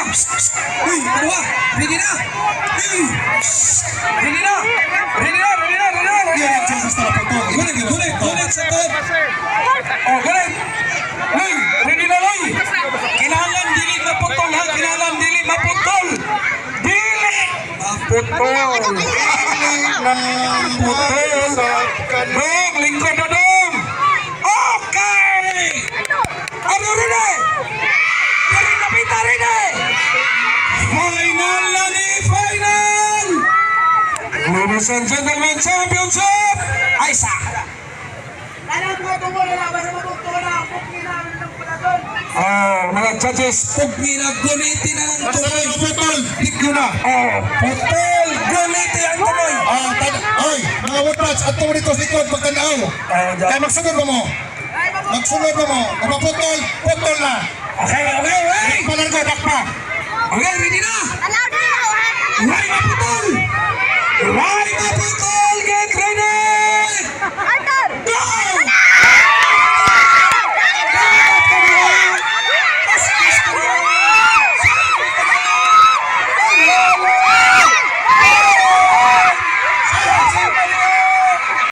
Uy, dalawa. Ready na. Ready na. Ready na. Ready na. Ready na. Yan ang chances na po. Gulit sa top. Oh, gulit. Uy, ready na, Loy. Kailangan dili maputol, ha? Kailangan dili maputol. Dili maputol. Putol. Dong, lingkod na dong. Okay. Ano rin eh? Dari napita rin eh. Final na ni final. Ladies and gentlemen, championship. Ay, sa. Mga judges, pugni na guniti na ng tuloy. Putol. Dikyo na. Putol, guniti ang tuloy. Oy, mga watrats, at tumo dito sa likod, magtandaaw. Kaya magsunod ba mo? Magsunod ba mo? Kapaputol, putol na. Okay. Palargo, dakpa. Okay, ready na. Ray maputol. Ray maputol.